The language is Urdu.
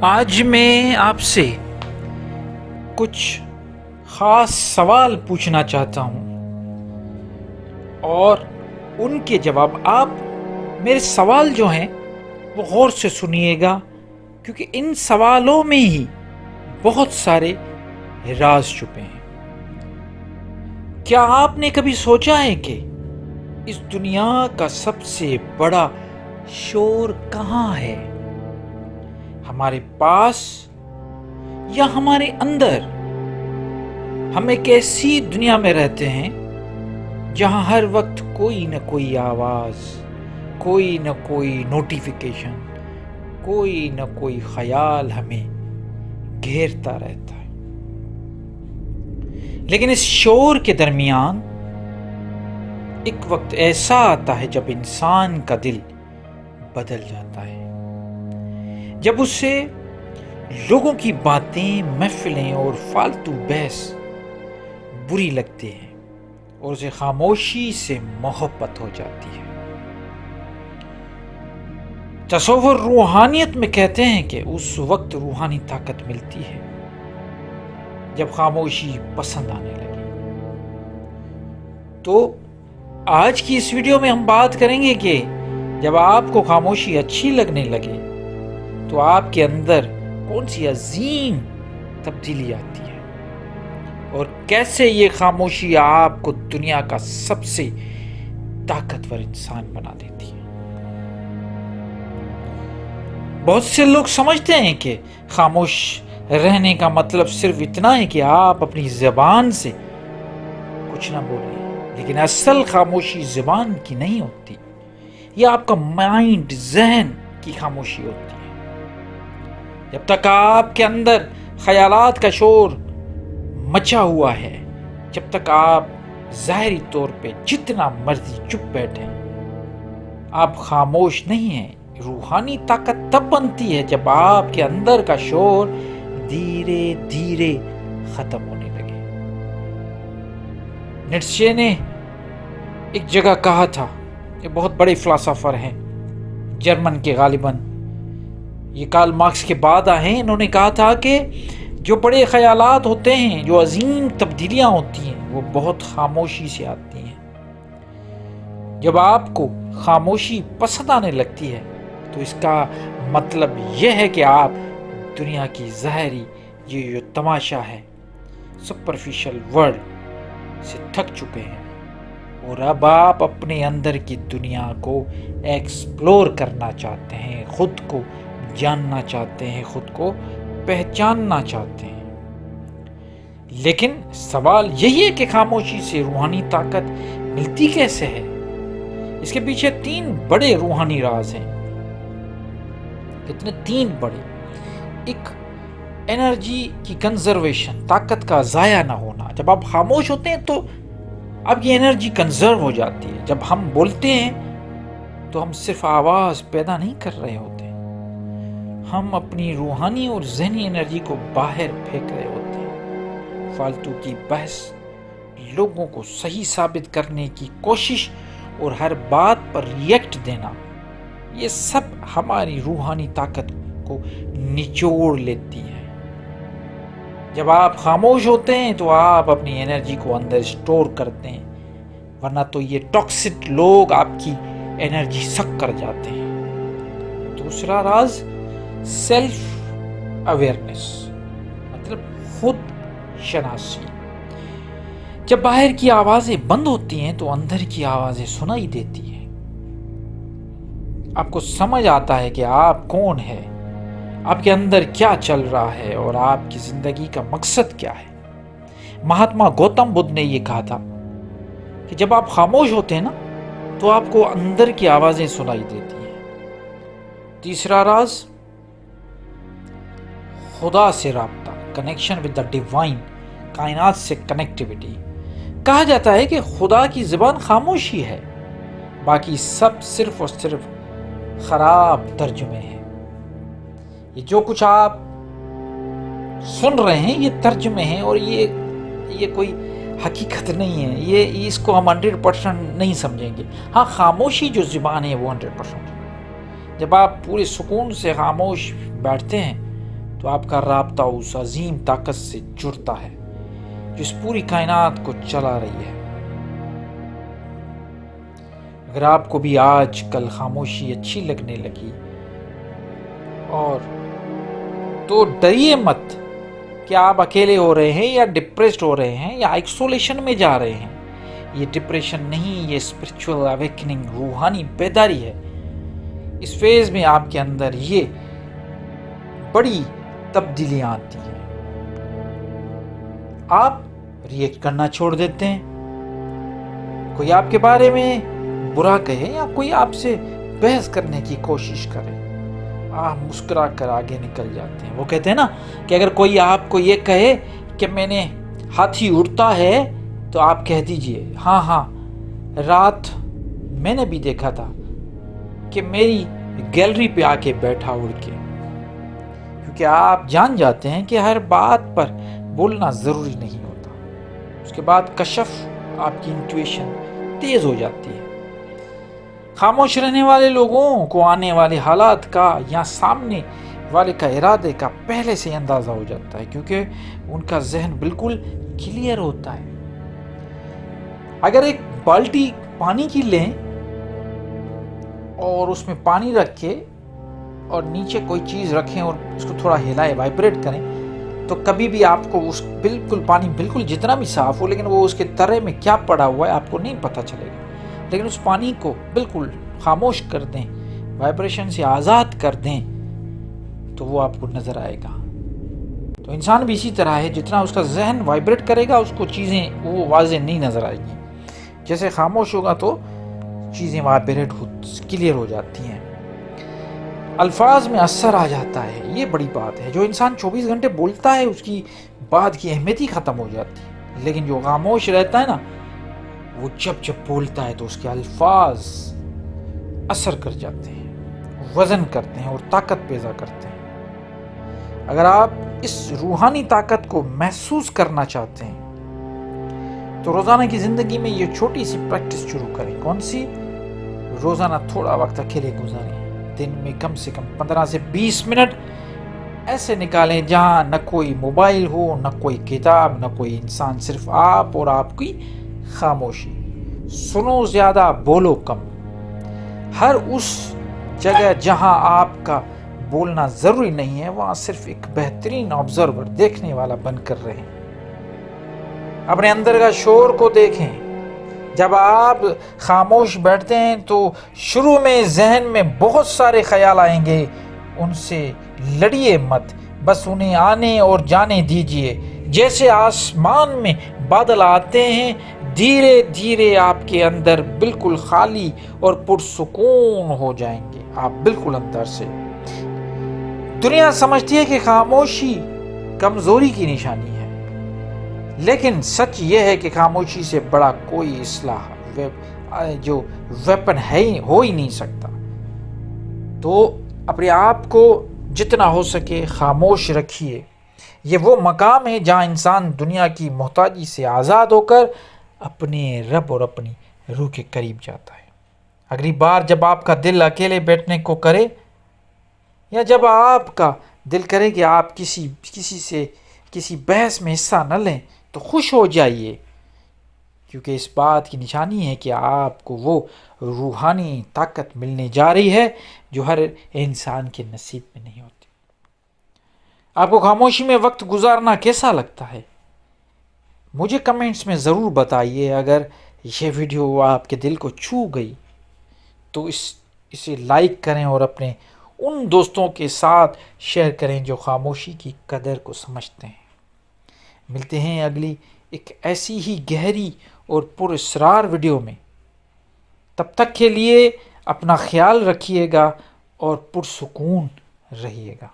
آج میں آپ سے کچھ خاص سوال پوچھنا چاہتا ہوں اور ان کے جواب آپ میرے سوال جو ہیں وہ غور سے سنیے گا، کیونکہ ان سوالوں میں ہی بہت سارے راز چھپے ہیں۔ کیا آپ نے کبھی سوچا ہے کہ اس دنیا کا سب سے بڑا شور کہاں ہے؟ ہمارے پاس یا ہمارے اندر؟ ہم ایک ایسی دنیا میں رہتے ہیں جہاں ہر وقت کوئی نہ کوئی آواز، کوئی نہ کوئی نوٹیفیکیشن، کوئی نہ کوئی خیال ہمیں گھیرتا رہتا ہے۔ لیکن اس شور کے درمیان ایک وقت ایسا آتا ہے جب انسان کا دل بدل جاتا ہے، جب اسے لوگوں کی باتیں، محفلیں اور فالتو بحث بری لگتی ہیں اور اسے خاموشی سے محبت ہو جاتی ہے۔ تصور روحانیت میں کہتے ہیں کہ اس وقت روحانی طاقت ملتی ہے جب خاموشی پسند آنے لگے۔ تو آج کی اس ویڈیو میں ہم بات کریں گے کہ جب آپ کو خاموشی اچھی لگنے لگے تو آپ کے اندر کون سی عظیم تبدیلی آتی ہے اور کیسے یہ خاموشی آپ کو دنیا کا سب سے طاقتور انسان بنا دیتی ہے۔ بہت سے لوگ سمجھتے ہیں کہ خاموش رہنے کا مطلب صرف اتنا ہے کہ آپ اپنی زبان سے کچھ نہ بولیں، لیکن اصل خاموشی زبان کی نہیں ہوتی، یہ آپ کا مائنڈ، ذہن کی خاموشی ہوتی ہے۔ جب تک آپ کے اندر خیالات کا شور مچا ہوا ہے، جب تک آپ ظاہری طور پہ جتنا مرضی چپ بیٹھیں، آپ خاموش نہیں ہیں۔ روحانی طاقت تب بنتی ہے جب آپ کے اندر کا شور دھیرے دھیرے ختم ہونے لگے۔ نیٹشے نے ایک جگہ کہا تھا، یہ بہت بڑے فلسفر ہیں، جرمن کے غالباً، یہ کارل مارکس کے بعد آئے ہیں۔ انہوں نے کہا تھا کہ جو بڑے خیالات ہوتے ہیں، جو عظیم تبدیلیاں ہوتی ہیں، وہ بہت خاموشی سے آتی ہیں۔ جب آپ کو خاموشی پسند آنے لگتی ہے تو اس کا مطلب یہ ہے کہ آپ دنیا کی ظاہری یہ جو تماشا ہے، سپرفیشل ورلڈ سے تھک چکے ہیں اور اب آپ اپنے اندر کی دنیا کو ایکسپلور کرنا چاہتے ہیں، خود کو جاننا چاہتے ہیں، خود کو پہچاننا چاہتے ہیں۔ لیکن سوال یہی ہے کہ خاموشی سے روحانی طاقت ملتی کیسے ہے؟ اس کے پیچھے 3 بڑے روحانی راز ہیں۔ کتنے 3 بڑے؟ ایک، انرجی کی کنزرویشن، طاقت کا ضائع نہ ہونا۔ جب آپ خاموش ہوتے ہیں تو اب یہ انرجی کنزرو ہو جاتی ہے۔ جب ہم بولتے ہیں تو ہم صرف آواز پیدا نہیں کر رہے ہوتے، ہم اپنی روحانی اور ذہنی انرجی کو باہر پھینک رہے ہوتے ہیں۔ فالتو کی بحث، لوگوں کو صحیح ثابت کرنے کی کوشش اور ہر بات پر ریئیکٹ دینا، یہ سب ہماری روحانی طاقت کو نچوڑ لیتی ہے۔ جب آپ خاموش ہوتے ہیں تو آپ اپنی انرجی کو اندر اسٹور کرتے ہیں، ورنہ تو یہ ٹاکسک لوگ آپ کی انرجی سک کر جاتے ہیں۔ دوسرا راز، سیلف اویئرنیس، مطلب خود شناسی۔ جب باہر کی آوازیں بند ہوتی ہیں تو اندر کی آوازیں سنائی دیتی ہیں۔ آپ کو سمجھ آتا ہے کہ آپ کون ہیں، آپ کے اندر کیا چل رہا ہے اور آپ کی زندگی کا مقصد کیا ہے۔ مہاتما گوتم بدھ نے یہ کہا تھا کہ جب آپ خاموش ہوتے ہیں نا تو آپ کو اندر کی آوازیں سنائی دیتی ہیں۔ تیسرا راز، خدا سے رابطہ، کنیکشن ود دا ڈیوائن، کائنات سے کنیکٹیوٹی۔ کہا جاتا ہے کہ خدا کی زبان خاموشی ہے، باقی سب صرف اور صرف خراب ترجمے ہیں۔ یہ جو کچھ آپ سن رہے ہیں یہ ترجمے ہیں اور یہ کوئی حقیقت نہیں ہے، یہ اس کو ہم 100% نہیں سمجھیں گے۔ ہاں، خاموشی جو زبان ہے وہ 100%۔ جب آپ پورے سکون سے خاموش بیٹھتے ہیں تو آپ کا رابطہ اس عظیم طاقت سے جڑتا ہے جو اس پوری کائنات کو چلا رہی ہے۔ اگر آپ کو بھی آج کل خاموشی اچھی لگنے لگی اور تو ڈریے مت کہ آپ اکیلے ہو رہے ہیں یا ڈپریسڈ ہو رہے ہیں یا آئسولیشن میں جا رہے ہیں۔ یہ ڈپریشن نہیں، یہ اسپرچول اویکننگ، روحانی بیداری ہے۔ اس فیز میں آپ کے اندر یہ بڑی تبدیلیاں آتی ہیں۔ آپ ریئیکٹ کرنا چھوڑ دیتے ہیں، کوئی آپ کے بارے میں برا کہے یا کوئی آپ سے بحث کرنے کی کوشش کرے، آپ مسکرا کر آگے نکل جاتے ہیں۔ وہ کہتے ہیں نا کہ اگر کوئی آپ کو یہ کہے کہ میں نے ہاتھی اڑتا ہے تو آپ کہہ دیجئے ہاں رات میں نے بھی دیکھا تھا کہ میری گیلری پہ آ کے بیٹھا اڑ کے، کیونکہ آپ جان جاتے ہیں کہ ہر بات پر بولنا ضروری نہیں ہوتا۔ اس کے بعد کشف آپ کی انٹویشن تیز ہو جاتی ہے۔ خاموش رہنے والے لوگوں کو آنے والے حالات کا یا سامنے والے کا ارادے کا پہلے سے اندازہ ہو جاتا ہے، کیونکہ ان کا ذہن بالکل کلیئر ہوتا ہے۔ اگر ایک بالٹی پانی کی لیں اور اس میں پانی رکھ کے اور نیچے کوئی چیز رکھیں اور اس کو تھوڑا ہلائے، وائبریٹ کریں، تو کبھی بھی آپ کو اس پانی بالکل جتنا بھی صاف ہو لیکن وہ اس کے ترے میں کیا پڑا ہوا ہے آپ کو نہیں پتہ چلے گا۔ لیکن اس پانی کو بالکل خاموش کر دیں، وائبریشن سے آزاد کر دیں، تو وہ آپ کو نظر آئے گا۔ تو انسان بھی اسی طرح ہے، جتنا اس کا ذہن وائبریٹ کرے گا اس کو چیزیں وہ واضح نہیں نظر آئے گی۔ جیسے خاموش ہوگا تو چیزیں وائبریٹ کلیئر ہو جاتی ہیں، الفاظ میں اثر آ جاتا ہے۔ یہ بڑی بات ہے۔ جو انسان 24 گھنٹے بولتا ہے اس کی بات کی اہمیت ہی ختم ہو جاتی ہے، لیکن جو خاموش رہتا ہے نا، وہ جب بولتا ہے تو اس کے الفاظ اثر کر جاتے ہیں، وزن کرتے ہیں اور طاقت پیدا کرتے ہیں۔ اگر آپ اس روحانی طاقت کو محسوس کرنا چاہتے ہیں تو روزانہ کی زندگی میں یہ چھوٹی سی پریکٹس شروع کریں۔ کون سی؟ روزانہ تھوڑا وقت اکیلے گزاریں، دن میں کم سے کم 15 سے 20 منٹ ایسے نکالیں جہاں نہ کوئی موبائل ہو، نہ کوئی کتاب، نہ کوئی انسان، صرف آپ اور آپ کی خاموشی۔ سنو زیادہ، بولو کم۔ ہر اس جگہ جہاں آپ کا بولنا ضروری نہیں ہے وہاں صرف ایک بہترین آبزرور، دیکھنے والا بن کر رہیں۔ اپنے اندر کا شور کو دیکھیں۔ جب آپ خاموش بیٹھتے ہیں تو شروع میں ذہن میں بہت سارے خیال آئیں گے، ان سے لڑیے مت، بس انہیں آنے اور جانے دیجئے۔ جیسے آسمان میں بادل آتے ہیں، دھیرے دھیرے آپ کے اندر بالکل خالی اور پرسکون ہو جائیں گے، آپ بالکل اندر سے۔ دنیا سمجھتی ہے کہ خاموشی کمزوری کی نشانی ہے، لیکن سچ یہ ہے کہ خاموشی سے بڑا کوئی اصلاح جو ویپن ہو ہی نہیں سکتا۔ تو اپنے آپ کو جتنا ہو سکے خاموش رکھیے۔ یہ وہ مقام ہے جہاں انسان دنیا کی محتاجی سے آزاد ہو کر اپنے رب اور اپنی روح کے قریب جاتا ہے۔ اگلی بار جب آپ کا دل اکیلے بیٹھنے کو کرے یا جب آپ کا دل کرے کہ آپ کسی بحث میں حصہ نہ لیں تو خوش ہو جائیے، کیونکہ اس بات کی نشانی ہے کہ آپ کو وہ روحانی طاقت ملنے جا رہی ہے جو ہر انسان کے نصیب میں نہیں ہوتی۔ آپ کو خاموشی میں وقت گزارنا کیسا لگتا ہے؟ مجھے کمنٹس میں ضرور بتائیے۔ اگر یہ ویڈیو آپ کے دل کو چھو گئی تو اسے لائک کریں اور اپنے ان دوستوں کے ساتھ شیئر کریں جو خاموشی کی قدر کو سمجھتے ہیں۔ ملتے ہیں اگلی ایک ایسی ہی گہری اور پر اسرار ویڈیو میں۔ تب تک کے لیے اپنا خیال رکھیے گا اور پرسکون رہیے گا۔